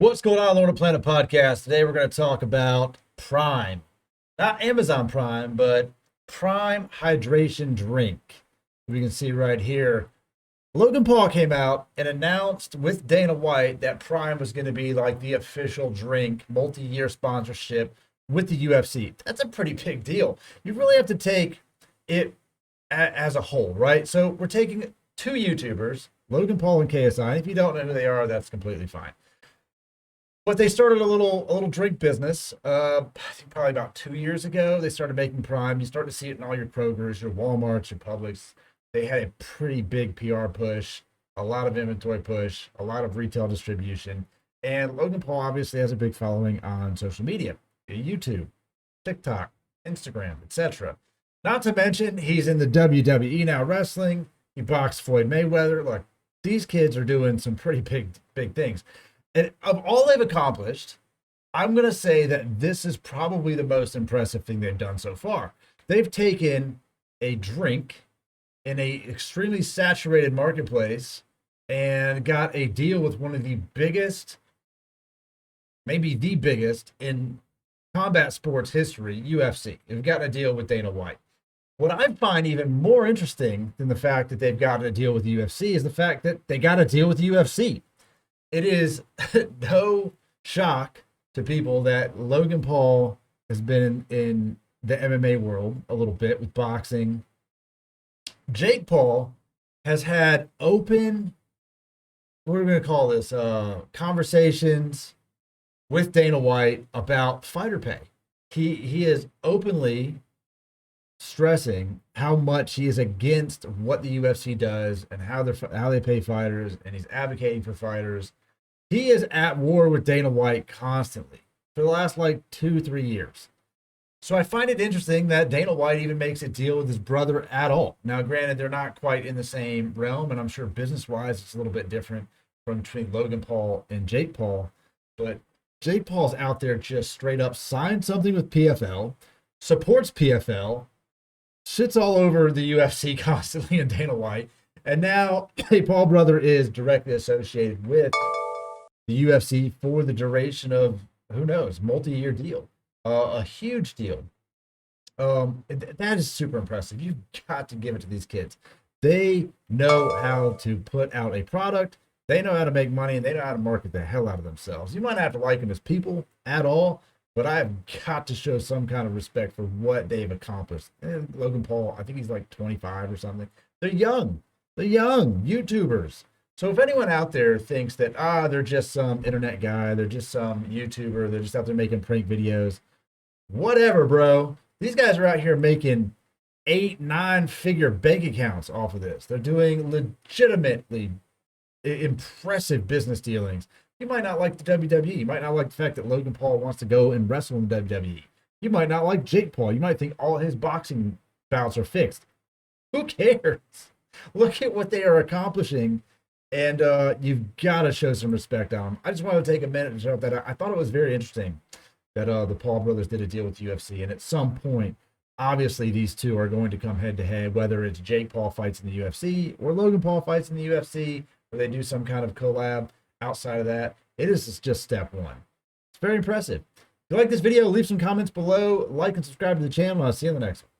What's going on on the Planet Podcast? Today we're going to talk about Prime. Not Amazon Prime, but Prime Hydration Drink. We can see right here. Logan Paul came out and announced with Dana White that Prime was going to be like the official drink, multi-year sponsorship with the UFC. That's a pretty big deal. You really have to take it as a whole, right? So we're taking two YouTubers, Logan Paul and KSI. If you don't know who they are, that's completely fine. But they started a little drink business. I think probably about 2 years ago. They started making Prime. You start to see it in all your Krogers, your WalMarts, your Publix. They had a pretty big PR push, a lot of inventory push, a lot of retail distribution. And Logan Paul obviously has a big following on social media, YouTube, TikTok, Instagram, etc. Not to mention he's in the WWE now wrestling. He boxed Floyd Mayweather. Look, these kids are doing some pretty big things. And of all they've accomplished, I'm going to say that this is probably the most impressive thing they've done so far. They've taken a drink in a extremely saturated marketplace and got a deal with one of the biggest, maybe the biggest in combat sports history, UFC. They've gotten a deal with Dana White. What I find even more interesting than the fact that they've got a deal with the UFC is the fact that they got a deal with the UFC. It is no shock to people that Logan Paul has been in the MMA world a little bit with boxing. Jake Paul has had open, what are we going to call this, conversations with Dana White about fighter pay. He is openly stressing how much he is against what the UFC does and how they pay fighters, and he's advocating for fighters. He is at war with Dana White constantly for the last like 2-3 years. So I find it interesting that Dana White even makes a deal with his brother at all. Now, granted, they're not quite in the same realm, and I'm sure business-wise it's a little bit different from between Logan Paul and Jake Paul. But Jake Paul's out there just straight up signed something with PFL, supports PFL, shits all over the UFC constantly and Dana White. And now a Paul brother is directly associated with the UFC for the duration of, who knows, multi-year deal. A huge deal. That is super impressive. You've got to give it to these kids. They know how to put out a product. They know how to make money, and they know how to market the hell out of themselves. You might not have to like them as people at all, but I've got to show some kind of respect for what they've accomplished. And Logan Paul, I think he's like 25 or something. They're young. They're young YouTubers. So if anyone out there thinks that, they're just some internet guy, they're just some YouTuber, they're just out there making prank videos, whatever, bro. These guys are out here making 8-9 figure bank accounts off of this. They're doing legitimately impressive business dealings. You might not like the WWE. You might not like the fact that Logan Paul wants to go and wrestle in the WWE. You might not like Jake Paul. You might think all his boxing bouts are fixed. Who cares? Look at what they are accomplishing, and you've got to show some respect on them. I just wanted to take a minute to show that I thought it was very interesting that the Paul brothers did a deal with UFC, and at some point, obviously, these two are going to come head to head, whether it's Jake Paul fights in the UFC or Logan Paul fights in the UFC, or they do some kind of collab. Outside of that, it is just step one. It's very impressive. If you like this video, leave some comments below, like and subscribe to the channel. I'll see you in the next one.